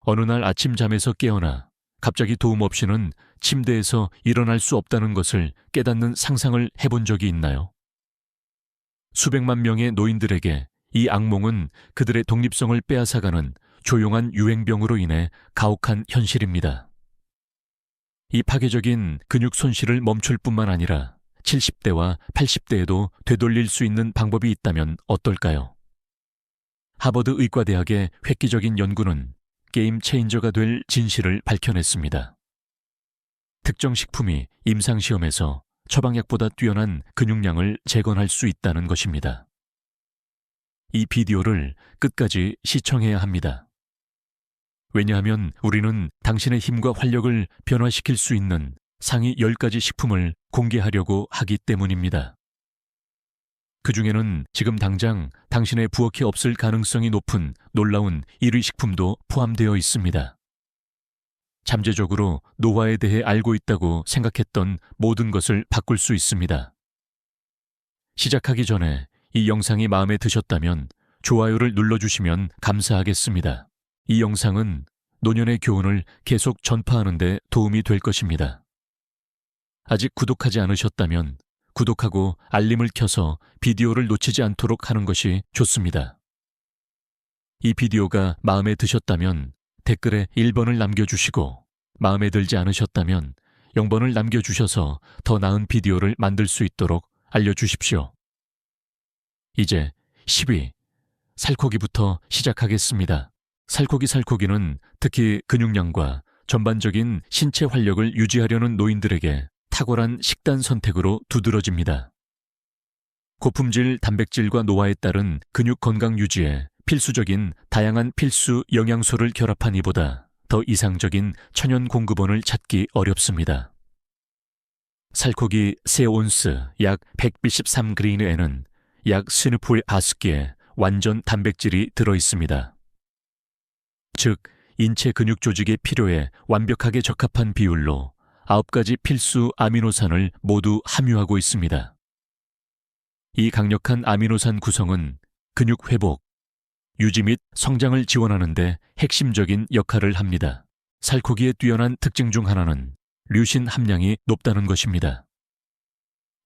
어느 날 아침 잠에서 깨어나 갑자기 도움 없이는 침대에서 일어날 수 없다는 것을 깨닫는 상상을 해본 적이 있나요? 수백만 명의 노인들에게 이 악몽은 그들의 독립성을 빼앗아가는 조용한 유행병으로 인해 가혹한 현실입니다. 이 파괴적인 근육 손실을 멈출 뿐만 아니라 70대와 80대에도 되돌릴 수 있는 방법이 있다면 어떨까요? 하버드 의과대학의 획기적인 연구는 게임 체인저가 될 진실을 밝혀냈습니다. 특정 식품이 임상시험에서 처방약보다 뛰어난 근육량을 재건할 수 있다는 것입니다. 이 비디오를 끝까지 시청해야 합니다. 왜냐하면 우리는 당신의 힘과 활력을 변화시킬 수 있는 상위 10가지 식품을 공개하려고 하기 때문입니다. 그 중에는 지금 당장 당신의 부엌에 없을 가능성이 높은 놀라운 1위 식품도 포함되어 있습니다. 잠재적으로 노화에 대해 알고 있다고 생각했던 모든 것을 바꿀 수 있습니다. 시작하기 전에 이 영상이 마음에 드셨다면 좋아요를 눌러주시면 감사하겠습니다. 이 영상은 노년의 교훈을 계속 전파하는 데 도움이 될 것입니다. 아직 구독하지 않으셨다면 구독하고 알림을 켜서 비디오를 놓치지 않도록 하는 것이 좋습니다. 이 비디오가 마음에 드셨다면 댓글에 1번을 남겨주시고 마음에 들지 않으셨다면 0번을 남겨주셔서 더 나은 비디오를 만들 수 있도록 알려주십시오. 이제 10위 살코기부터 시작하겠습니다. 살코기는 특히 근육량과 전반적인 신체 활력을 유지하려는 노인들에게 탁월한 식단 선택으로 두드러집니다. 고품질 단백질과 노화에 따른 근육 건강 유지에 필수적인 다양한 필수 영양소를 결합한 이보다 더 이상적인 천연 공급원을 찾기 어렵습니다. 살코기 3온스 약 113g에는 약 스누풀 5개의 완전 단백질이 들어있습니다. 즉, 인체 근육 조직의 필요에 완벽하게 적합한 비율로 9가지 필수 아미노산을 모두 함유하고 있습니다. 이 강력한 아미노산 구성은 근육 회복, 유지 및 성장을 지원하는 데 핵심적인 역할을 합니다. 살코기의 뛰어난 특징 중 하나는 류신 함량이 높다는 것입니다.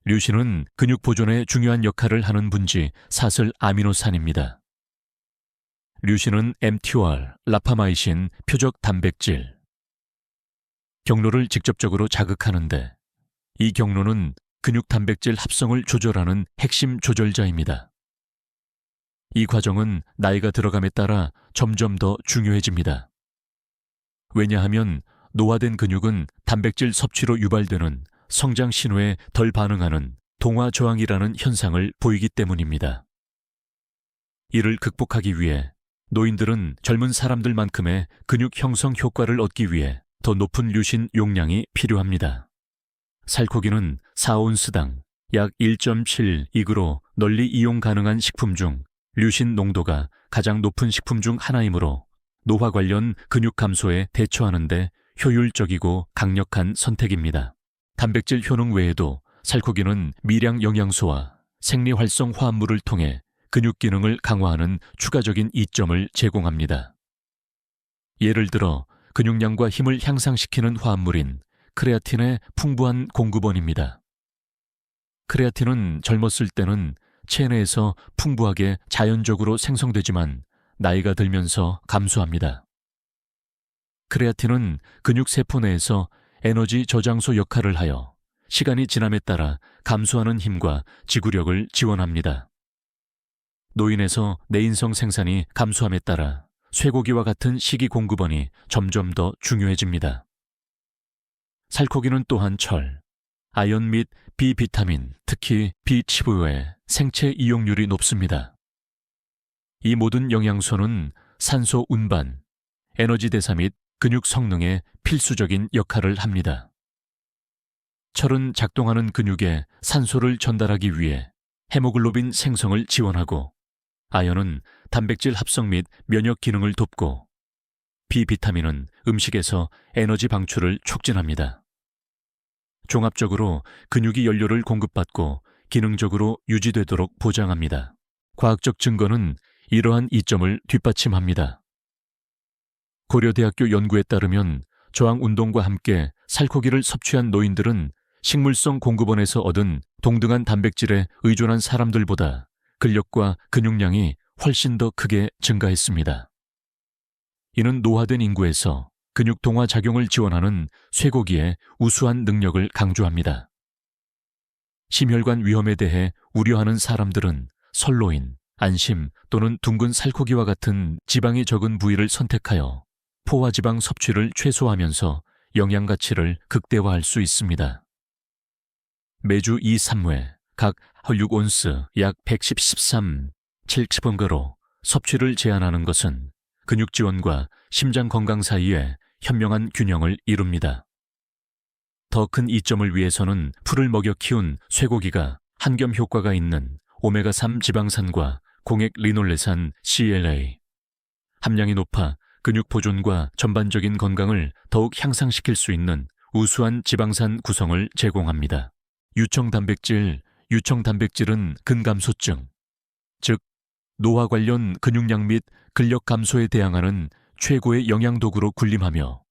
류신은 근육 보존에 중요한 역할을 하는 분지 사슬 아미노산입니다. 류신은 mTOR, 라파마이신, 표적 단백질, 경로를 직접적으로 자극하는데 이 경로는 근육 단백질 합성을 조절하는 핵심 조절자입니다. 이 과정은 나이가 들어감에 따라 점점 더 중요해집니다. 왜냐하면 노화된 근육은 단백질 섭취로 유발되는 성장 신호에 덜 반응하는 동화 저항이라는 현상을 보이기 때문입니다. 이를 극복하기 위해 노인들은 젊은 사람들만큼의 근육 형성 효과를 얻기 위해 더 높은 류신 용량이 필요합니다. 살코기는 4온스당 약 1.7이그로 널리 이용 가능한 식품 중 류신 농도가 가장 높은 식품 중 하나이므로 노화 관련 근육 감소에 대처하는 데 효율적이고 강력한 선택입니다. 단백질 효능 외에도 살코기는 미량 영양소와 생리활성 화합물을 통해 근육 기능을 강화하는 추가적인 이점을 제공합니다. 예를 들어 근육량과 힘을 향상시키는 화합물인 크레아틴의 풍부한 공급원입니다. 크레아틴은 젊었을 때는 체내에서 풍부하게 자연적으로 생성되지만 나이가 들면서 감소합니다. 크레아틴은 근육 세포 내에서 에너지 저장소 역할을 하여 시간이 지남에 따라 감소하는 힘과 지구력을 지원합니다. 노인에서 내인성 생산이 감소함에 따라 쇠고기와 같은 식이 공급원이 점점 더 중요해집니다. 살코기는 또한 철, 아연 및 비비타민, 특히 비치부의 생체 이용률이 높습니다. 이 모든 영양소는 산소 운반, 에너지 대사 및 근육 성능에 필수적인 역할을 합니다. 철은 작동하는 근육에 산소를 전달하기 위해 헤모글로빈 생성을 지원하고, 아연은 단백질 합성 및 면역 기능을 돕고, 비비타민은 음식에서 에너지 방출을 촉진합니다. 종합적으로 근육이 연료를 공급받고 기능적으로 유지되도록 보장합니다. 과학적 증거는 이러한 이점을 뒷받침합니다. 고려대학교 연구에 따르면 저항운동과 함께 살코기를 섭취한 노인들은 식물성 공급원에서 얻은 동등한 단백질에 의존한 사람들보다 근력과 근육량이 훨씬 더 크게 증가했습니다. 이는 노화된 인구에서 근육 동화 작용을 지원하는 쇠고기의 우수한 능력을 강조합니다. 심혈관 위험에 대해 우려하는 사람들은 설로인, 안심 또는 둥근 살코기와 같은 지방이 적은 부위를 선택하여 포화지방 섭취를 최소화하면서 영양 가치를 극대화할 수 있습니다. 매주 2, 3회 각 헐육온스 약 110-13, 7kg으로 섭취를 제한하는 것은 근육 지원과 심장 건강 사이에 현명한 균형을 이룹니다. 더 큰 이점을 위해서는 풀을 먹여 키운 쇠고기가 한겸 효과가 있는 오메가3 지방산과 공액 리놀레산 CLA, 함량이 높아 근육 보존과 전반적인 건강을 더욱 향상시킬 수 있는 우수한 지방산 구성을 제공합니다. 유청단백질은 근감소증, 즉 노화 관련 근육량 및 근력 감소에 대항하는 최고의 영양도구로 군림하며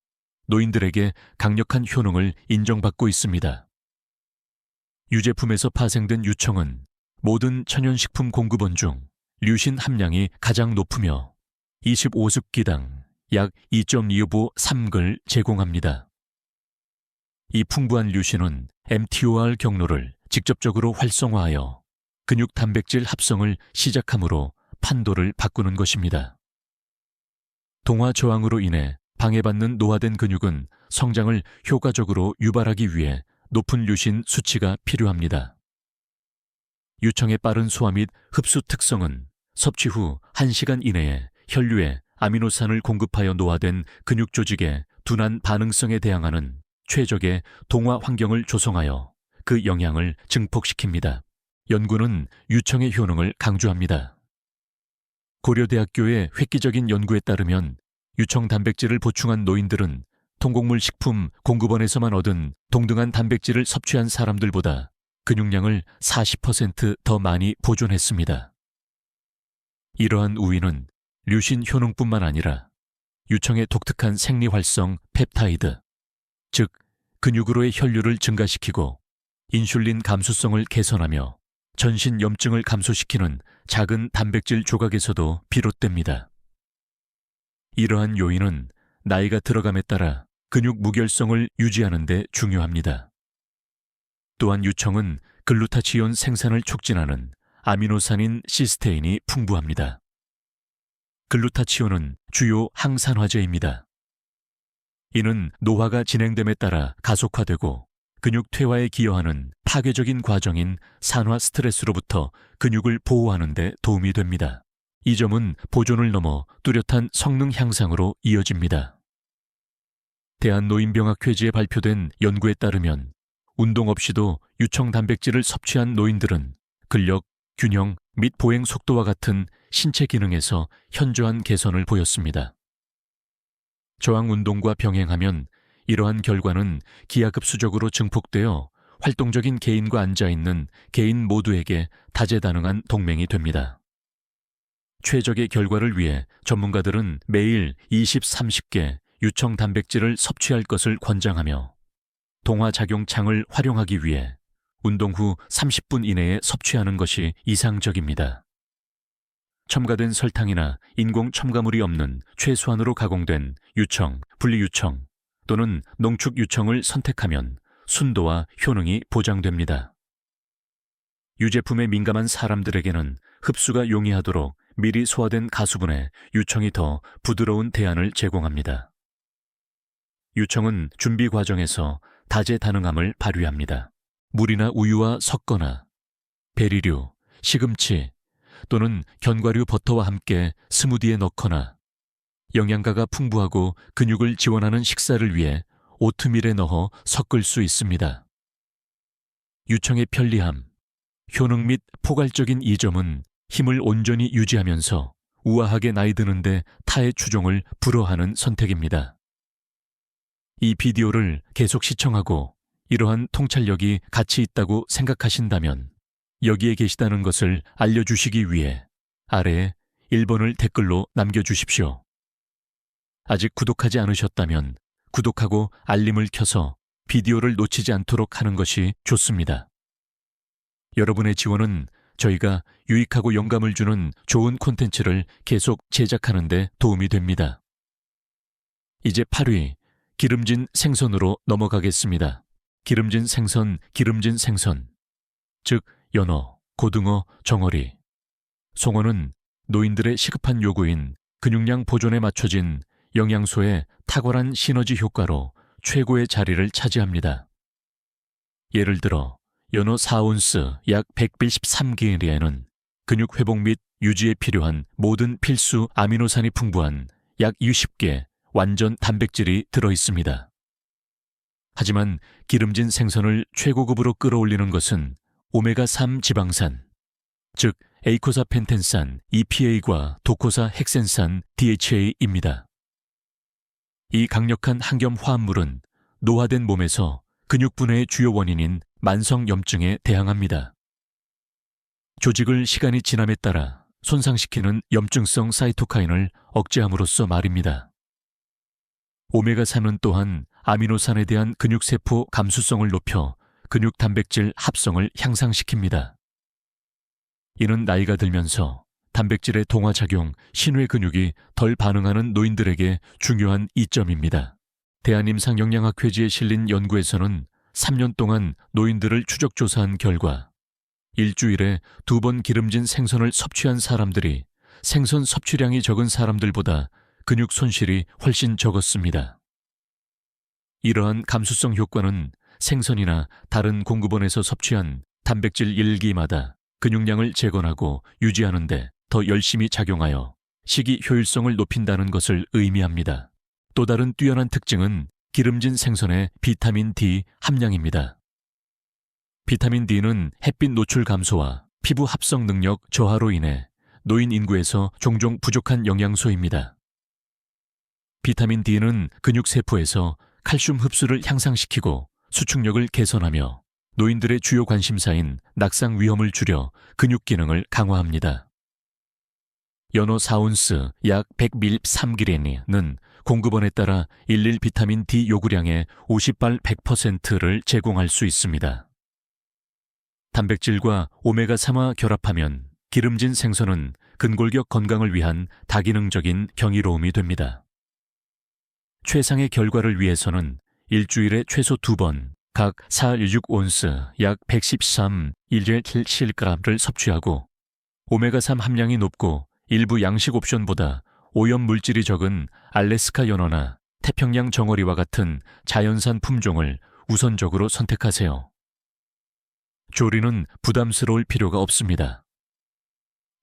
노인들에게 강력한 효능을 인정받고 있습니다. 유제품에서 파생된 유청은 모든 천연식품 공급원 중 류신 함량이 가장 높으며 25습기당 약 2.25-3g을 제공합니다. 이 풍부한 류신은 mTOR 경로를 직접적으로 활성화하여 근육 단백질 합성을 시작함으로 판도를 바꾸는 것입니다. 동화 저항으로 인해 방해받는 노화된 근육은 성장을 효과적으로 유발하기 위해 높은 류신 수치가 필요합니다. 유청의 빠른 소화 및 흡수 특성은 섭취 후 1시간 이내에 혈류에 아미노산을 공급하여 노화된 근육 조직의 둔한 반응성에 대항하는 최적의 동화 환경을 조성하여 그 영향을 증폭시킵니다. 연구는 유청의 효능을 강조합니다. 고려대학교의 획기적인 연구에 따르면 유청 단백질을 보충한 노인들은 통곡물 식품 공급원에서만 얻은 동등한 단백질을 섭취한 사람들보다 근육량을 40% 더 많이 보존했습니다. 이러한 우위는 류신 효능뿐만 아니라 유청의 독특한 생리활성 펩타이드, 즉 근육으로의 혈류를 증가시키고 인슐린 감수성을 개선하며 전신 염증을 감소시키는 작은 단백질 조각에서도 비롯됩니다. 이러한 요인은 나이가 들어감에 따라 근육 무결성을 유지하는 데 중요합니다. 또한 유청은 글루타치온 생산을 촉진하는 아미노산인 시스테인이 풍부합니다. 글루타치온은 주요 항산화제입니다. 이는 노화가 진행됨에 따라 가속화되고 근육 퇴화에 기여하는 파괴적인 과정인 산화 스트레스로부터 근육을 보호하는 데 도움이 됩니다. 이 점은 보존을 넘어 뚜렷한 성능 향상으로 이어집니다. 대한노인병학회지에 발표된 연구에 따르면 운동 없이도 유청 단백질을 섭취한 노인들은 근력, 균형 및 보행 속도와 같은 신체 기능에서 현저한 개선을 보였습니다. 저항 운동과 병행하면 이러한 결과는 기하급수적으로 증폭되어 활동적인 개인과 앉아있는 개인 모두에게 다재다능한 동맹이 됩니다. 최적의 결과를 위해 전문가들은 매일 20-30개 유청 단백질을 섭취할 것을 권장하며 동화작용창을 활용하기 위해 운동 후 30분 이내에 섭취하는 것이 이상적입니다. 첨가된 설탕이나 인공 첨가물이 없는 최소한으로 가공된 유청, 분리유청 또는 농축 유청을 선택하면 순도와 효능이 보장됩니다. 유제품에 민감한 사람들에게는 흡수가 용이하도록 미리 소화된 가수분에 유청이 더 부드러운 대안을 제공합니다. 유청은 준비 과정에서 다재다능함을 발휘합니다. 물이나 우유와 섞거나 베리류, 시금치 또는 견과류 버터와 함께 스무디에 넣거나 영양가가 풍부하고 근육을 지원하는 식사를 위해 오트밀에 넣어 섞을 수 있습니다. 유청의 편리함, 효능 및 포괄적인 이점은 힘을 온전히 유지하면서 우아하게 나이 드는데 타의 추종을 불허하는 선택입니다. 이 비디오를 계속 시청하고 이러한 통찰력이 가치 있다고 생각하신다면 여기에 계시다는 것을 알려주시기 위해 아래에 1번을 댓글로 남겨주십시오. 아직 구독하지 않으셨다면 구독하고 알림을 켜서 비디오를 놓치지 않도록 하는 것이 좋습니다. 여러분의 지원은 저희가 유익하고 영감을 주는 좋은 콘텐츠를 계속 제작하는 데 도움이 됩니다. 이제 8위, 기름진 생선으로 넘어가겠습니다. 기름진 생선, 즉 연어, 고등어, 정어리, 송어는 노인들의 시급한 요구인 근육량 보존에 맞춰진 영양소의 탁월한 시너지 효과로 최고의 자리를 차지합니다. 예를 들어 연어 4온스 약 113kcal에는 근육 회복 및 유지에 필요한 모든 필수 아미노산이 풍부한 약 60개 완전 단백질이 들어있습니다. 하지만 기름진 생선을 최고급으로 끌어올리는 것은 오메가3 지방산, 즉 에이코사펜텐산 EPA과 도코사 핵센산 DHA입니다. 이 강력한 항염 화합물은 노화된 몸에서 근육분해의 주요 원인인 만성염증에 대항합니다. 조직을 시간이 지남에 따라 손상시키는 염증성 사이토카인을 억제함으로써 말입니다. 오메가3은 또한 아미노산에 대한 근육세포 감수성을 높여 근육 단백질 합성을 향상시킵니다. 이는 나이가 들면서 단백질의 동화작용, 신뢰 근육이 덜 반응하는 노인들에게 중요한 이점입니다. 대한임상영양학회지에 실린 연구에서는 3년 동안 노인들을 추적조사한 결과 일주일에 2번 기름진 생선을 섭취한 사람들이 생선 섭취량이 적은 사람들보다 근육 손실이 훨씬 적었습니다. 이러한 감수성 효과는 생선이나 다른 공급원에서 섭취한 단백질 일기마다 근육량을 재건하고 유지하는 데 더 열심히 작용하여 식이 효율성을 높인다는 것을 의미합니다. 또 다른 뛰어난 특징은 기름진 생선의 비타민 D 함량입니다. 비타민 D는 햇빛 노출 감소와 피부 합성 능력 저하로 인해 노인 인구에서 종종 부족한 영양소입니다. 비타민 D는 근육세포에서 칼슘 흡수를 향상시키고 수축력을 개선하며 노인들의 주요 관심사인 낙상 위험을 줄여 근육 기능을 강화합니다. 연어 4온스 약 113g는 공급원에 따라 일일 비타민 D 요구량의 50발 100%를 제공할 수 있습니다. 단백질과 오메가3와 결합하면 기름진 생선은 근골격 건강을 위한 다기능적인 경이로움이 됩니다. 최상의 결과를 위해서는 일주일에 최소 2번, 각 416온스 약 113 1.7g를 섭취하고 오메가3 함량이 높고 일부 양식 옵션보다 오염 물질이 적은 알래스카 연어나 태평양 정어리와 같은 자연산 품종을 우선적으로 선택하세요. 조리는 부담스러울 필요가 없습니다.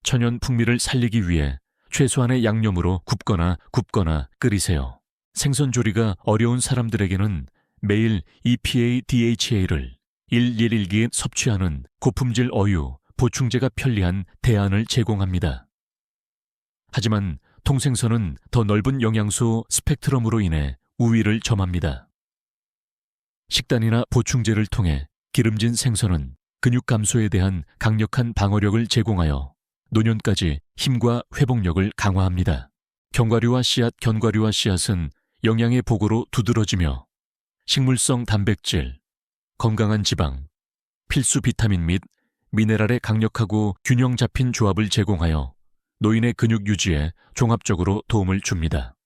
천연 풍미를 살리기 위해 최소한의 양념으로 굽거나 끓이세요. 생선 조리가 어려운 사람들에게는 매일 EPA DHA를 1일일기에 섭취하는 고품질 어유, 보충제가 편리한 대안을 제공합니다. 하지만 통생선은 더 넓은 영양소 스펙트럼으로 인해 우위를 점합니다. 식단이나 보충제를 통해 기름진 생선은 근육 감소에 대한 강력한 방어력을 제공하여 노년까지 힘과 회복력을 강화합니다. 견과류와 씨앗은 영양의 보고로 두드러지며 식물성 단백질, 건강한 지방, 필수 비타민 및 미네랄의 강력하고 균형 잡힌 조합을 제공하여 노인의 근육 유지에 종합적으로 도움을 줍니다.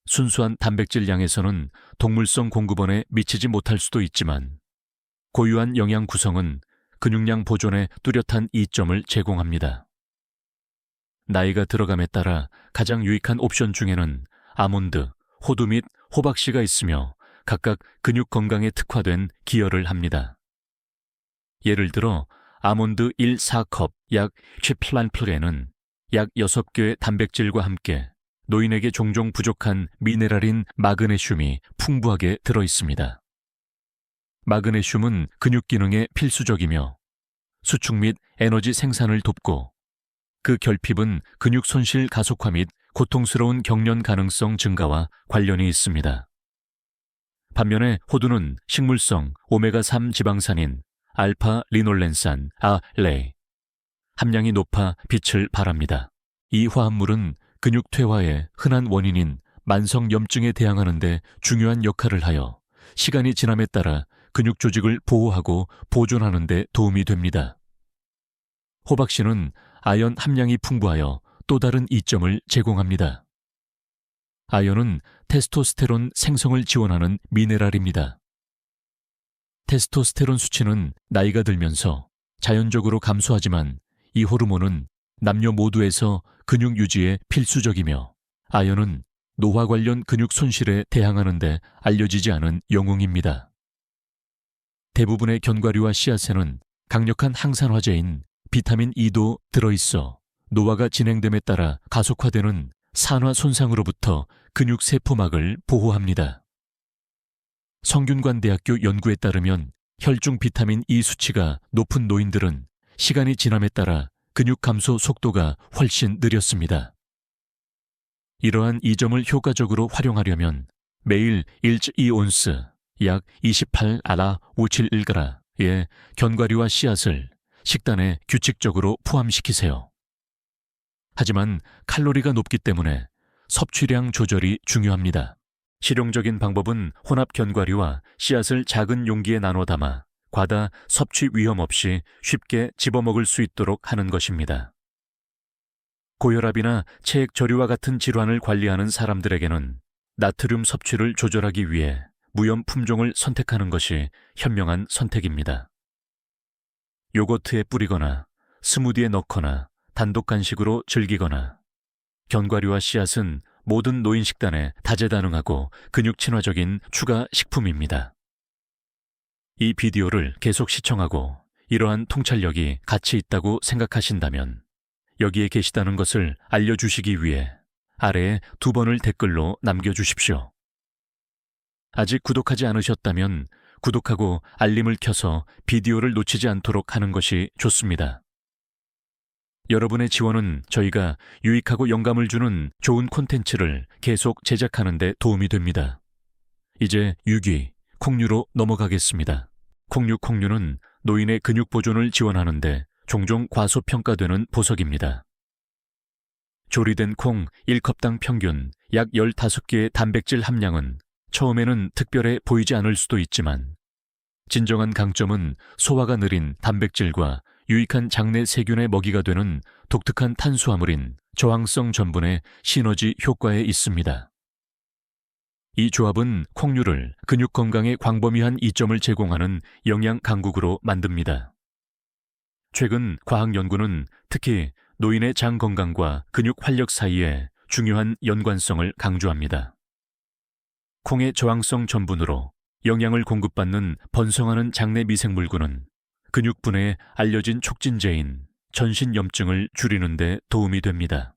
순수한 단백질 양에서는 동물성 공급원에 미치지 못할 수도 있지만 고유한 영양 구성은 근육량 보존에 뚜렷한 이점을 제공합니다. 나이가 들어감에 따라 가장 유익한 옵션 중에는 아몬드, 호두 및 호박씨가 있으며 각각 근육 건강에 특화된 기여를 합니다. 예를 들어 아몬드 1-4컵 약 트리플란플에는 약 6개의 단백질과 함께 노인에게 종종 부족한 미네랄인 마그네슘이 풍부하게 들어있습니다. 마그네슘은 근육 기능에 필수적이며 수축 및 에너지 생산을 돕고 그 결핍은 근육 손실 가속화 및 고통스러운 경련 가능성 증가와 관련이 있습니다. 반면에 호두는 식물성 오메가3 지방산인 알파 리놀렌산, 레이 함량이 높아 빛을 발합니다. 이 화합물은 근육 퇴화의 흔한 원인인 만성 염증에 대항하는 데 중요한 역할을 하여 시간이 지남에 따라 근육 조직을 보호하고 보존하는 데 도움이 됩니다. 호박씨는 아연 함량이 풍부하여 또 다른 이점을 제공합니다. 아연은 테스토스테론 생성을 지원하는 미네랄입니다. 테스토스테론 수치는 나이가 들면서 자연적으로 감소하지만 이 호르몬은 남녀 모두에서 근육 유지에 필수적이며 아연은 노화 관련 근육 손실에 대항하는 데 알려지지 않은 영웅입니다. 대부분의 견과류와 씨앗에는 강력한 항산화제인 비타민 E도 들어있어 노화가 진행됨에 따라 가속화되는 산화 손상으로부터 근육 세포막을 보호합니다. 성균관대학교 연구에 따르면 혈중 비타민 E 수치가 높은 노인들은 시간이 지남에 따라 근육 감소 속도가 훨씬 느렸습니다. 이러한 이 점을 효과적으로 활용하려면 매일 1.2온스 약 28아라 571g의 견과류와 씨앗을 식단에 규칙적으로 포함시키세요. 하지만 칼로리가 높기 때문에 섭취량 조절이 중요합니다. 실용적인 방법은 혼합 견과류와 씨앗을 작은 용기에 나눠 담아 과다 섭취 위험 없이 쉽게 집어먹을 수 있도록 하는 것입니다. 고혈압이나 체액 저류와 같은 질환을 관리하는 사람들에게는 나트륨 섭취를 조절하기 위해 무염 품종을 선택하는 것이 현명한 선택입니다. 요거트에 뿌리거나 스무디에 넣거나 단독 간식으로 즐기거나 견과류와 씨앗은 모든 노인 식단에 다재다능하고 근육 친화적인 추가 식품입니다. 이 비디오를 계속 시청하고 이러한 통찰력이 가치 있다고 생각하신다면 여기에 계시다는 것을 알려주시기 위해 아래에 2번을 댓글로 남겨주십시오. 아직 구독하지 않으셨다면 구독하고 알림을 켜서 비디오를 놓치지 않도록 하는 것이 좋습니다. 여러분의 지원은 저희가 유익하고 영감을 주는 좋은 콘텐츠를 계속 제작하는 데 도움이 됩니다. 이제 6위, 콩류로 넘어가겠습니다. 콩류는 노인의 근육 보존을 지원하는 데 종종 과소평가되는 보석입니다. 조리된 콩 1컵당 평균 약 15개의 단백질 함량은 처음에는 특별해 보이지 않을 수도 있지만 진정한 강점은 소화가 느린 단백질과 유익한 장내 세균의 먹이가 되는 독특한 탄수화물인 저항성 전분의 시너지 효과에 있습니다. 이 조합은 콩류를 근육 건강에 광범위한 이점을 제공하는 영양 강국으로 만듭니다. 최근 과학 연구는 특히 노인의 장 건강과 근육 활력 사이에 중요한 연관성을 강조합니다. 콩의 저항성 전분으로 영양을 공급받는 번성하는 장내 미생물군은 근육 분해에 알려진 촉진제인 전신염증을 줄이는 데 도움이 됩니다.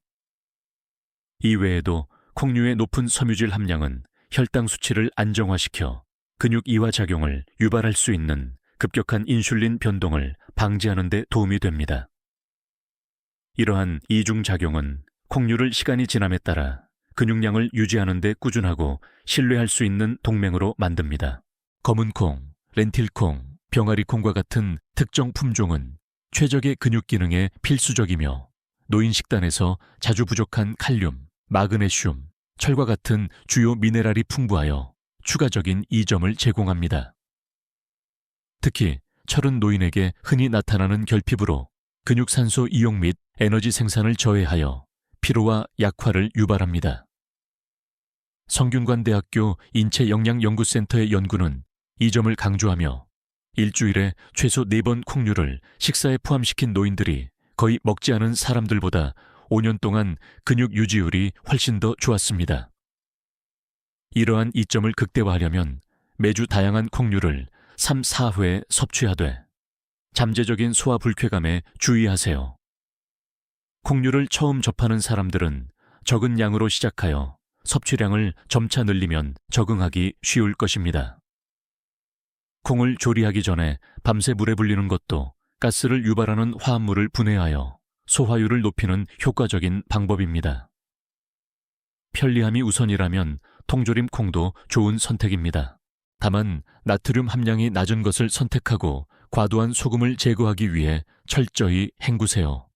이외에도 콩류의 높은 섬유질 함량은 혈당 수치를 안정화시켜 근육 이완 작용을 유발할 수 있는 급격한 인슐린 변동을 방지하는 데 도움이 됩니다. 이러한 이중 작용은 콩류를 시간이 지남에 따라 근육량을 유지하는 데 꾸준하고 신뢰할 수 있는 동맹으로 만듭니다. 검은콩, 렌틸콩, 병아리콩과 같은 특정 품종은 최적의 근육 기능에 필수적이며 노인 식단에서 자주 부족한 칼륨, 마그네슘, 철과 같은 주요 미네랄이 풍부하여 추가적인 이점을 제공합니다. 특히 철은 노인에게 흔히 나타나는 결핍으로 근육산소 이용 및 에너지 생산을 저해하여 피로와 약화를 유발합니다. 성균관대학교 인체영양연구센터의 연구는 이 점을 강조하며 일주일에 최소 4번 콩류를 식사에 포함시킨 노인들이 거의 먹지 않은 사람들보다 5년 동안 근육 유지율이 훨씬 더 좋았습니다. 이러한 이점을 극대화하려면 매주 다양한 콩류를 3, 4회 섭취하되 잠재적인 소화 불쾌감에 주의하세요. 콩류를 처음 접하는 사람들은 적은 양으로 시작하여 섭취량을 점차 늘리면 적응하기 쉬울 것입니다. 콩을 조리하기 전에 밤새 물에 불리는 것도 가스를 유발하는 화합물을 분해하여 소화율을 높이는 효과적인 방법입니다. 편리함이 우선이라면 통조림 콩도 좋은 선택입니다. 다만 나트륨 함량이 낮은 것을 선택하고 과도한 소금을 제거하기 위해 철저히 헹구세요.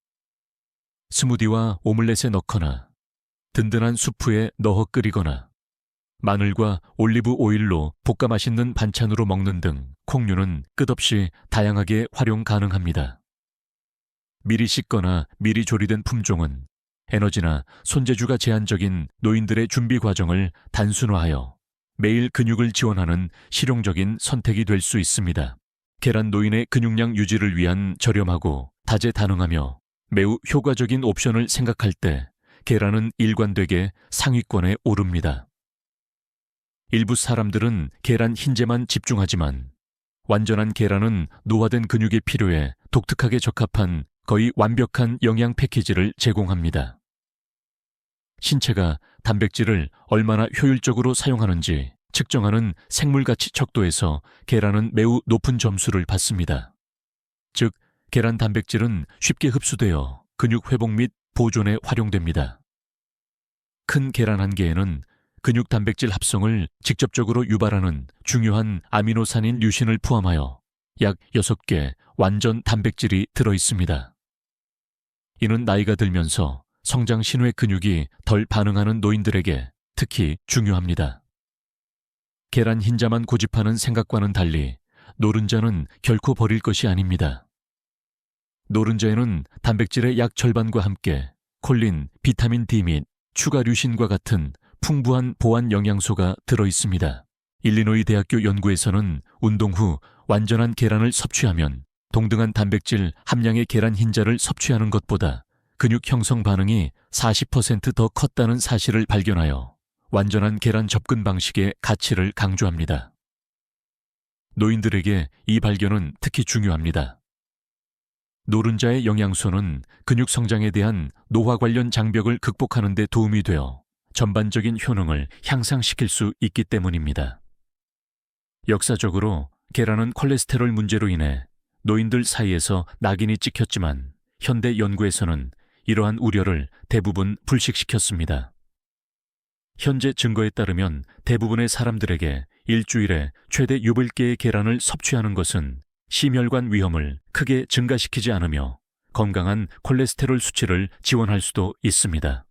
스무디와 오믈렛에 넣거나 든든한 수프에 넣어 끓이거나 마늘과 올리브 오일로 볶아 맛있는 반찬으로 먹는 등 콩류는 끝없이 다양하게 활용 가능합니다. 미리 씻거나 미리 조리된 품종은 에너지나 손재주가 제한적인 노인들의 준비 과정을 단순화하여 매일 근육을 지원하는 실용적인 선택이 될 수 있습니다. 계란 노인의 근육량 유지를 위한 저렴하고 다재다능하며 매우 효과적인 옵션을 생각할 때 계란은 일관되게 상위권에 오릅니다. 일부 사람들은 계란 흰자만 집중하지만 완전한 계란은 노화된 근육에 필요해 독특하게 적합한 거의 완벽한 영양 패키지를 제공합니다. 신체가 단백질을 얼마나 효율적으로 사용하는지 측정하는 생물가치 척도에서 계란은 매우 높은 점수를 받습니다. 즉, 계란 단백질은 쉽게 흡수되어 근육 회복 및 보존에 활용됩니다. 큰 계란 한 개에는 근육 단백질 합성을 직접적으로 유발하는 중요한 아미노산인 류신을 포함하여 약 6개 완전 단백질이 들어 있습니다. 이는 나이가 들면서 성장 신호의 근육이 덜 반응하는 노인들에게 특히 중요합니다. 계란 흰자만 고집하는 생각과는 달리 노른자는 결코 버릴 것이 아닙니다. 노른자에는 단백질의 약 절반과 함께 콜린, 비타민 D 및 추가 류신과 같은 풍부한 보완 영양소가 들어 있습니다. 일리노이 대학교 연구에서는 운동 후 완전한 계란을 섭취하면 동등한 단백질 함량의 계란 흰자를 섭취하는 것보다 근육 형성 반응이 40% 더 컸다는 사실을 발견하여 완전한 계란 접근 방식의 가치를 강조합니다. 노인들에게 이 발견은 특히 중요합니다. 노른자의 영양소는 근육 성장에 대한 노화 관련 장벽을 극복하는 데 도움이 되어 전반적인 효능을 향상시킬 수 있기 때문입니다. 역사적으로 계란은 콜레스테롤 문제로 인해 노인들 사이에서 낙인이 찍혔지만 현대 연구에서는 이러한 우려를 대부분 불식시켰습니다. 현재 증거에 따르면 대부분의 사람들에게 일주일에 최대 8개의 계란을 섭취하는 것은 심혈관 위험을 크게 증가시키지 않으며 건강한 콜레스테롤 수치를 지원할 수도 있습니다.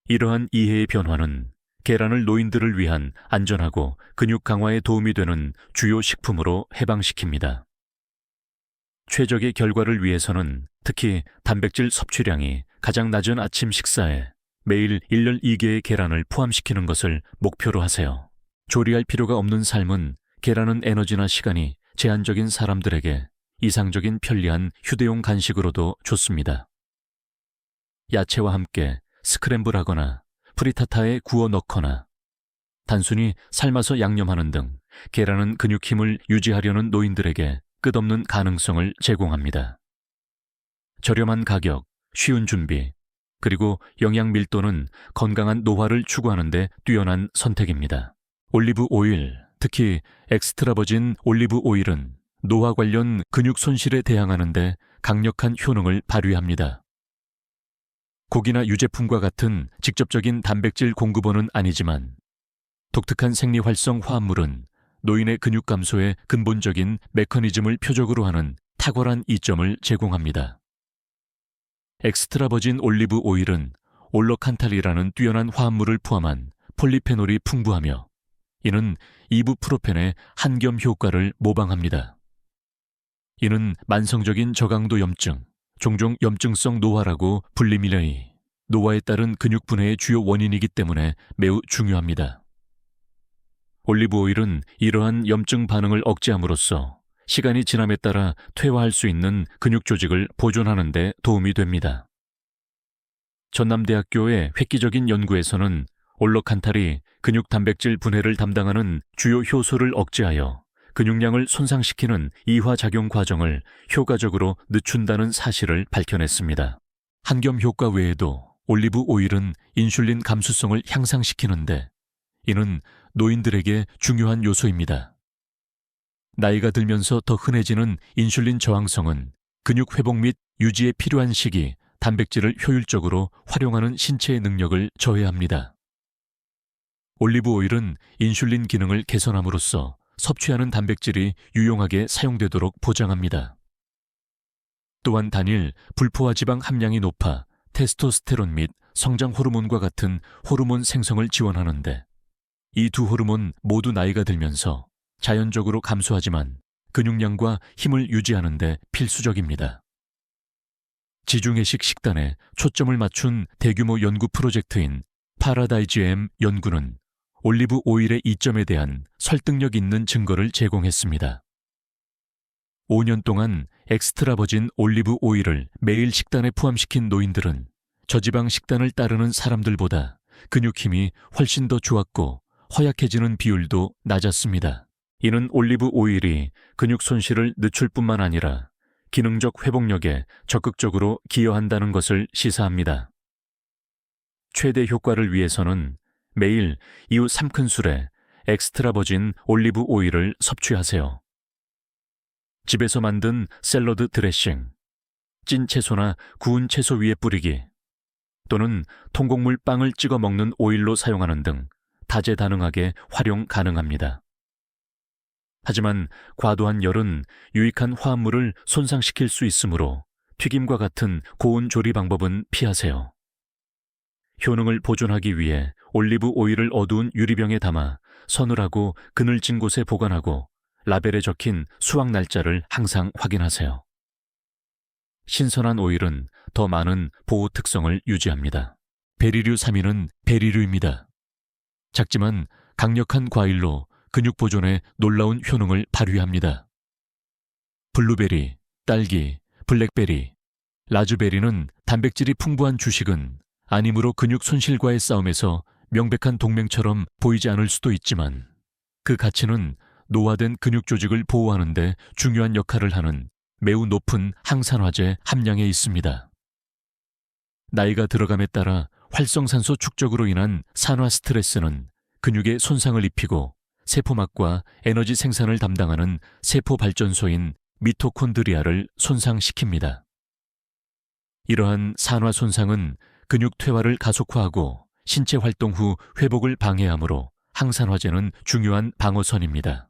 이러한 이해의 변화는 계란을 노인들을 위한 안전하고 근육 강화에 도움이 되는 주요 식품으로 해방시킵니다. 최적의 결과를 위해서는 특히 단백질 섭취량이 가장 낮은 아침 식사에 매일 1열 2개의 계란을 포함시키는 것을 목표로 하세요. 조리할 필요가 없는 삶은 계란은 에너지나 시간이 제한적인 사람들에게 이상적인 편리한 휴대용 간식으로도 좋습니다. 야채와 함께 스크램블하거나 프리타타에 구워 넣거나 단순히 삶아서 양념하는 등 계란은 근육 힘을 유지하려는 노인들에게 끝없는 가능성을 제공합니다. 저렴한 가격, 쉬운 준비, 그리고 영양 밀도는 건강한 노화를 추구하는 데 뛰어난 선택입니다. 올리브 오일, 특히 엑스트라 버진 올리브 오일은 노화 관련 근육 손실에 대항하는 데 강력한 효능을 발휘합니다. 고기나 유제품과 같은 직접적인 단백질 공급원은 아니지만 독특한 생리활성 화합물은 노인의 근육 감소의 근본적인 메커니즘을 표적으로 하는 탁월한 이점을 제공합니다. 엑스트라 버진 올리브 오일은 올로칸탈이라는 뛰어난 화합물을 포함한 폴리페놀이 풍부하며 이는 이부프로펜의 한겸 효과를 모방합니다. 이는 만성적인 저강도 염증, 종종 염증성 노화라고 불리밀려이 노화에 따른 근육 분해의 주요 원인이기 때문에 매우 중요합니다. 올리브 오일은 이러한 염증 반응을 억제함으로써 시간이 지남에 따라 퇴화할 수 있는 근육 조직을 보존하는 데 도움이 됩니다. 전남대학교의 획기적인 연구에서는 올로칸탈이 근육 단백질 분해를 담당하는 주요 효소를 억제하여 근육량을 손상시키는 이화작용 과정을 효과적으로 늦춘다는 사실을 밝혀냈습니다. 한겸 효과 외에도 올리브 오일은 인슐린 감수성을 향상시키는데 이는 노인들에게 중요한 요소입니다. 나이가 들면서 더 흔해지는 인슐린 저항성은 근육 회복 및 유지에 필요한 시기 단백질을 효율적으로 활용하는 신체의 능력을 저해합니다. 올리브 오일은 인슐린 기능을 개선함으로써 섭취하는 단백질이 유용하게 사용되도록 보장합니다. 또한 단일 불포화 지방 함량이 높아 테스토스테론 및 성장 호르몬과 같은 호르몬 생성을 지원하는데, 이 두 호르몬 모두 나이가 들면서 자연적으로 감소하지만 근육량과 힘을 유지하는 데 필수적입니다. 지중해식 식단에 초점을 맞춘 대규모 연구 프로젝트인 파라다이지엠 연구는 올리브 오일의 이점에 대한 설득력 있는 증거를 제공했습니다. 5년 동안 엑스트라 버진 올리브 오일을 매일 식단에 포함시킨 노인들은 저지방 식단을 따르는 사람들보다 근육 힘이 훨씬 더 좋았고 허약해지는 비율도 낮았습니다. 이는 올리브 오일이 근육 손실을 늦출 뿐만 아니라 기능적 회복력에 적극적으로 기여한다는 것을 시사합니다. 최대 효과를 위해서는 매일 이후 3큰술의 엑스트라 버진 올리브 오일을 섭취하세요. 집에서 만든 샐러드 드레싱, 찐 채소나 구운 채소 위에 뿌리기, 또는 통곡물 빵을 찍어 먹는 오일로 사용하는 등 다재다능하게 활용 가능합니다. 하지만 과도한 열은 유익한 화합물을 손상시킬 수 있으므로 튀김과 같은 고온 조리 방법은 피하세요. 효능을 보존하기 위해 올리브 오일을 어두운 유리병에 담아 서늘하고 그늘진 곳에 보관하고 라벨에 적힌 수확 날짜를 항상 확인하세요. 신선한 오일은 더 많은 보호 특성을 유지합니다. 베리류 3위는 베리류입니다. 작지만 강력한 과일로 근육 보존에 놀라운 효능을 발휘합니다. 블루베리, 딸기, 블랙베리, 라즈베리는 단백질이 풍부한 주식은 아님으로 근육 손실과의 싸움에서 명백한 동맹처럼 보이지 않을 수도 있지만 그 가치는 노화된 근육 조직을 보호하는 데 중요한 역할을 하는 매우 높은 항산화제 함량에 있습니다. 나이가 들어감에 따라 활성산소 축적으로 인한 산화 스트레스는 근육에 손상을 입히고 세포막과 에너지 생산을 담당하는 세포 발전소인 미토콘드리아를 손상시킵니다. 이러한 산화 손상은 근육 퇴화를 가속화하고 신체 활동 후 회복을 방해하므로 항산화제는 중요한 방어선입니다.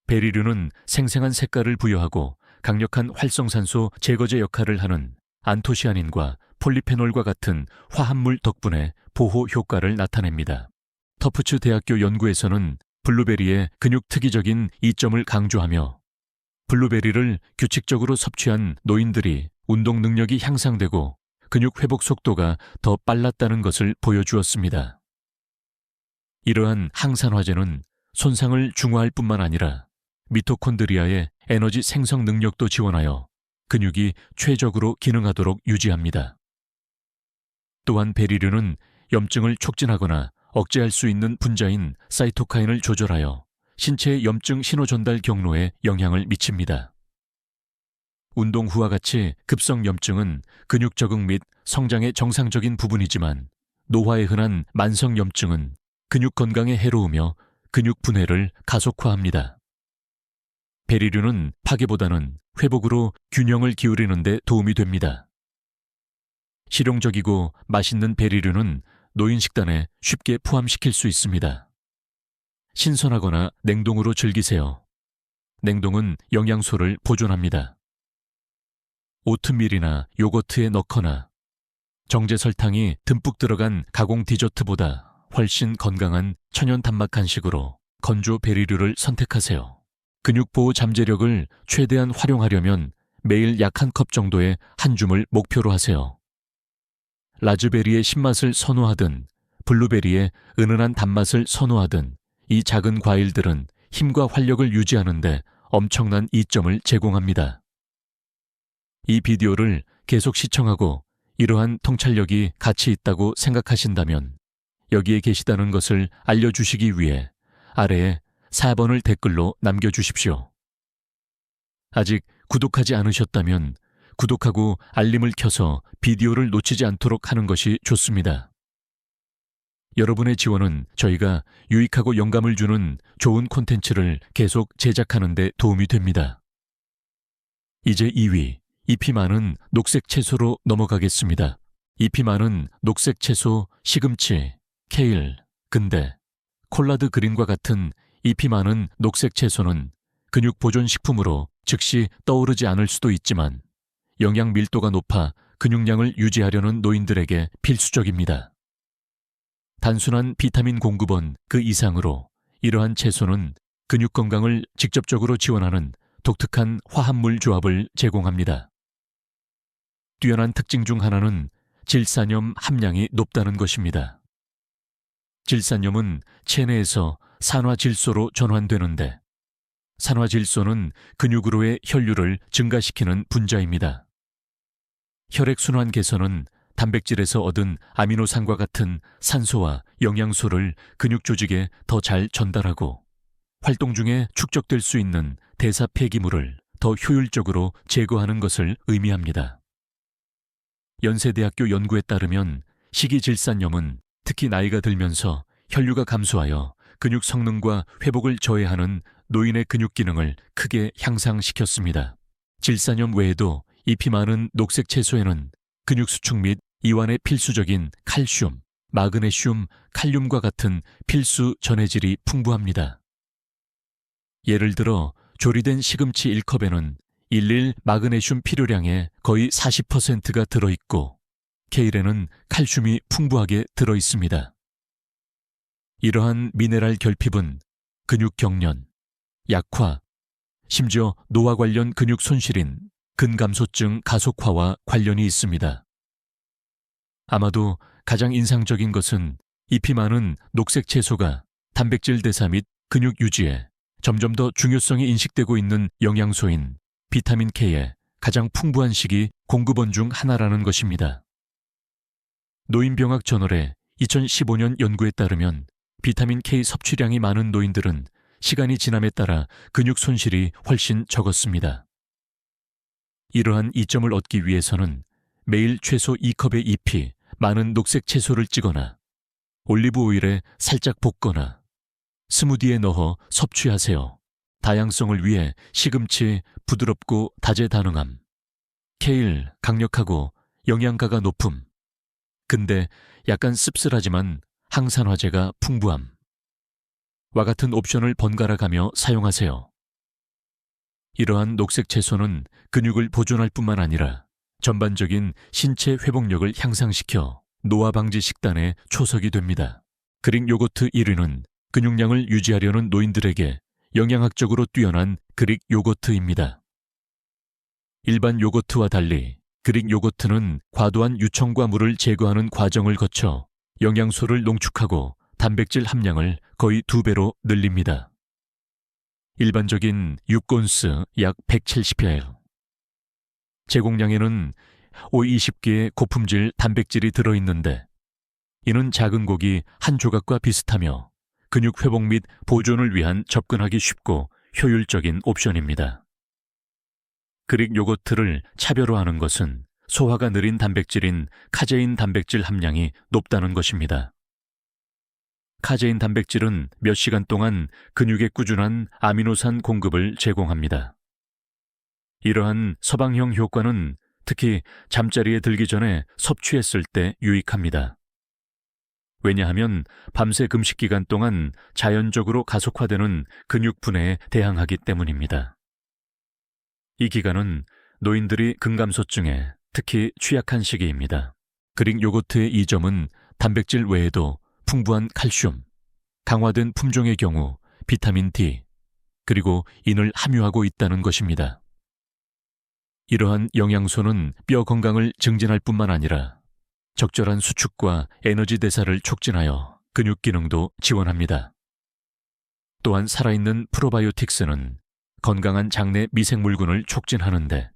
베리류는 생생한 색깔을 부여하고 강력한 활성산소 제거제 역할을 하는 안토시아닌과 폴리페놀과 같은 화합물 덕분에 보호 효과를 나타냅니다. 터프츠 대학교 연구에서는 블루베리의 근육 특이적인 이점을 강조하며 블루베리를 규칙적으로 섭취한 노인들이 운동 능력이 향상되고 근육 회복 속도가 더 빨랐다는 것을 보여주었습니다. 이러한 항산화제는 손상을 중화할 뿐만 아니라 미토콘드리아의 에너지 생성 능력도 지원하여 근육이 최적으로 기능하도록 유지합니다. 또한 베리류는 염증을 촉진하거나 억제할 수 있는 분자인 사이토카인을 조절하여 신체의 염증 신호 전달 경로에 영향을 미칩니다. 운동 후와 같이 급성 염증은 근육 적응 및 성장의 정상적인 부분이지만 노화에 흔한 만성 염증은 근육 건강에 해로우며 근육 분해를 가속화합니다. 베리류는 파괴보다는 회복으로 균형을 기울이는 데 도움이 됩니다. 실용적이고 맛있는 베리류는 노인 식단에 쉽게 포함시킬 수 있습니다. 신선하거나 냉동으로 즐기세요. 냉동은 영양소를 보존합니다. 오트밀이나 요거트에 넣거나 정제 설탕이 듬뿍 들어간 가공 디저트보다 훨씬 건강한 천연 단맛 간식으로 건조 베리류를 선택하세요. 근육보호 잠재력을 최대한 활용하려면 매일 약 1컵 정도의 한 줌을 목표로 하세요. 라즈베리의 신맛을 선호하든 블루베리의 은은한 단맛을 선호하든 이 작은 과일들은 힘과 활력을 유지하는 데 엄청난 이점을 제공합니다. 이 비디오를 계속 시청하고 이러한 통찰력이 가치 있다고 생각하신다면 여기에 계시다는 것을 알려주시기 위해 아래에 4번을 댓글로 남겨주십시오. 아직 구독하지 않으셨다면 구독하고 알림을 켜서 비디오를 놓치지 않도록 하는 것이 좋습니다. 여러분의 지원은 저희가 유익하고 영감을 주는 좋은 콘텐츠를 계속 제작하는 데 도움이 됩니다. 이제 2위, 잎이 많은 녹색 채소로 넘어가겠습니다. 잎이 많은 녹색 채소, 시금치, 케일, 근대, 콜라드 그린과 같은 잎이 많은 녹색 채소는 근육 보존 식품으로 즉시 떠오르지 않을 수도 있지만 영양 밀도가 높아 근육량을 유지하려는 노인들에게 필수적입니다. 단순한 비타민 공급원 그 이상으로 이러한 채소는 근육 건강을 직접적으로 지원하는 독특한 화합물 조합을 제공합니다. 뛰어난 특징 중 하나는 질산염 함량이 높다는 것입니다. 질산염은 체내에서 산화질소로 전환되는데 산화질소는 근육으로의 혈류를 증가시키는 분자입니다. 혈액순환 개선은 단백질에서 얻은 아미노산과 같은 산소와 영양소를 근육 조직에 더 잘 전달하고 활동 중에 축적될 수 있는 대사 폐기물을 더 효율적으로 제거하는 것을 의미합니다. 연세대학교 연구에 따르면 식이질산염은 특히 나이가 들면서 혈류가 감소하여 근육 성능과 회복을 저해하는 노인의 근육 기능을 크게 향상시켰습니다. 질산염 외에도 잎이 많은 녹색 채소에는 근육 수축 및 이완에 필수적인 칼슘, 마그네슘, 칼륨과 같은 필수 전해질이 풍부합니다. 예를 들어 조리된 시금치 1컵에는 일일 마그네슘 필요량의 거의 40%가 들어있고 케일에는 칼슘이 풍부하게 들어있습니다. 이러한 미네랄 결핍은 근육 경련, 약화, 심지어 노화 관련 근육 손실인 근감소증 가속화와 관련이 있습니다. 아마도 가장 인상적인 것은 잎이 많은 녹색 채소가 단백질 대사 및 근육 유지에 점점 더 중요성이 인식되고 있는 영양소인 비타민 K의 가장 풍부한 식이 공급원 중 하나라는 것입니다. 노인병학 저널의 2015년 연구에 따르면 비타민 K 섭취량이 많은 노인들은 시간이 지남에 따라 근육 손실이 훨씬 적었습니다. 이러한 이점을 얻기 위해서는 매일 최소 2컵의 잎이 많은 녹색 채소를 찌거나 올리브 오일에 살짝 볶거나 스무디에 넣어 섭취하세요. 다양성을 위해 시금치 부드럽고 다재다능함, 케일 강력하고 영양가가 높음, 근데 약간 씁쓸하지만 항산화제가 풍부함. 와 같은 옵션을 번갈아 가며 사용하세요. 이러한 녹색 채소는 근육을 보존할 뿐만 아니라 전반적인 신체 회복력을 향상시켜 노화 방지 식단에 초석이 됩니다. 그릭 요거트 1위는 근육량을 유지하려는 노인들에게 영양학적으로 뛰어난 그릭 요거트입니다. 일반 요거트와 달리 그릭 요거트는 과도한 유청과 물을 제거하는 과정을 거쳐 영양소를 농축하고 단백질 함량을 거의 2배로 늘립니다. 일반적인 6온스 약 170ml. 제공량에는 20개의 고품질 단백질이 들어있는데 이는 작은 고기 한 조각과 비슷하며 근육 회복 및 보존을 위한 접근하기 쉽고 효율적인 옵션입니다. 그릭 요거트를 차별화하는 것은 소화가 느린 단백질인 카제인 단백질 함량이 높다는 것입니다. 카제인 단백질은 몇 시간 동안 근육에 꾸준한 아미노산 공급을 제공합니다. 이러한 서방형 효과는 특히 잠자리에 들기 전에 섭취했을 때 유익합니다. 왜냐하면 밤새 금식 기간 동안 자연적으로 가속화되는 근육 분해에 대항하기 때문입니다. 이 기간은 노인들이 근감소증에 특히 취약한 시기입니다. 그릭 요거트의 이점은 단백질 외에도 풍부한 칼슘, 강화된 품종의 경우 비타민 D, 그리고 인을 함유하고 있다는 것입니다. 이러한 영양소는 뼈 건강을 증진할 뿐만 아니라 적절한 수축과 에너지 대사를 촉진하여 근육 기능도 지원합니다. 또한 살아있는 프로바이오틱스는 건강한 장내 미생물군을 촉진하는데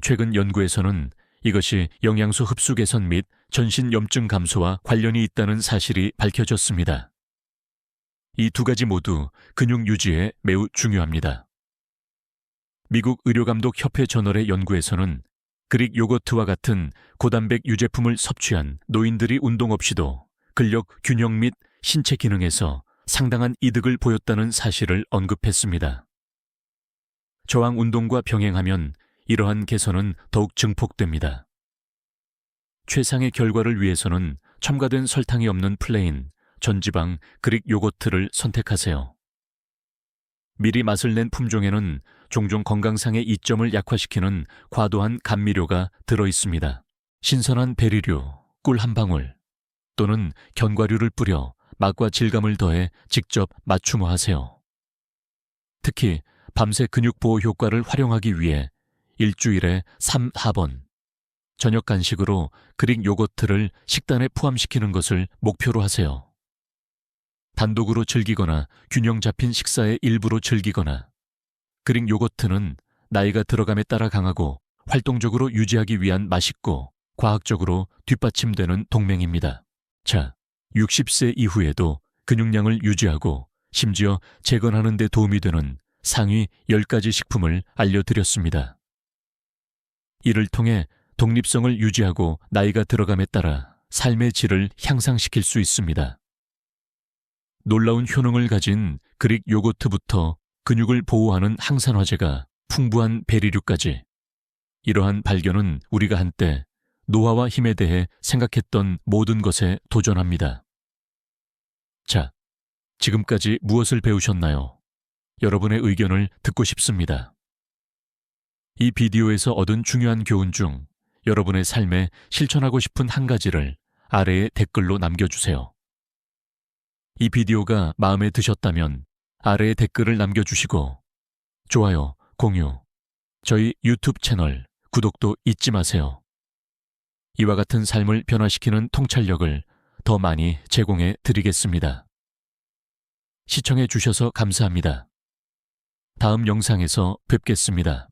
최근 연구에서는 이것이 영양소 흡수 개선 및 전신 염증 감소와 관련이 있다는 사실이 밝혀졌습니다. 이 두 가지 모두 근육 유지에 매우 중요합니다. 미국 의료감독협회 저널의 연구에서는 그릭 요거트와 같은 고단백 유제품을 섭취한 노인들이 운동 없이도 근력 균형 및 신체 기능에서 상당한 이득을 보였다는 사실을 언급했습니다. 저항 운동과 병행하면 이러한 개선은 더욱 증폭됩니다. 최상의 결과를 위해서는 첨가된 설탕이 없는 플레인, 전지방 그릭 요거트를 선택하세요. 미리 맛을 낸 품종에는 종종 건강상의 이점을 약화시키는 과도한 감미료가 들어 있습니다. 신선한 베리류, 꿀 한 방울 또는 견과류를 뿌려 맛과 질감을 더해 직접 맞춤화하세요. 특히 밤새 근육 보호 효과를 활용하기 위해 일주일에 3-4번 저녁 간식으로 그릭 요거트를 식단에 포함시키는 것을 목표로 하세요. 단독으로 즐기거나 균형 잡힌 식사의 일부로 즐기거나 그릭 요거트는 나이가 들어감에 따라 강하고 활동적으로 유지하기 위한 맛있고 과학적으로 뒷받침되는 동맹입니다. 자, 60세 이후에도 근육량을 유지하고 심지어 재건하는 데 도움이 되는 상위 10가지 식품을 알려드렸습니다. 이를 통해 독립성을 유지하고 나이가 들어감에 따라 삶의 질을 향상시킬 수 있습니다. 놀라운 효능을 가진 그릭 요거트부터 근육을 보호하는 항산화제가 풍부한 베리류까지 이러한 발견은 우리가 한때 노화와 힘에 대해 생각했던 모든 것에 도전합니다. 자, 지금까지 무엇을 배우셨나요? 여러분의 의견을 듣고 싶습니다. 이 비디오에서 얻은 중요한 교훈 중 여러분의 삶에 실천하고 싶은 한 가지를 아래에 댓글로 남겨주세요. 이 비디오가 마음에 드셨다면 아래에 댓글을 남겨주시고 좋아요, 공유, 저희 유튜브 채널 구독도 잊지 마세요. 이와 같은 삶을 변화시키는 통찰력을 더 많이 제공해 드리겠습니다. 시청해 주셔서 감사합니다. 다음 영상에서 뵙겠습니다.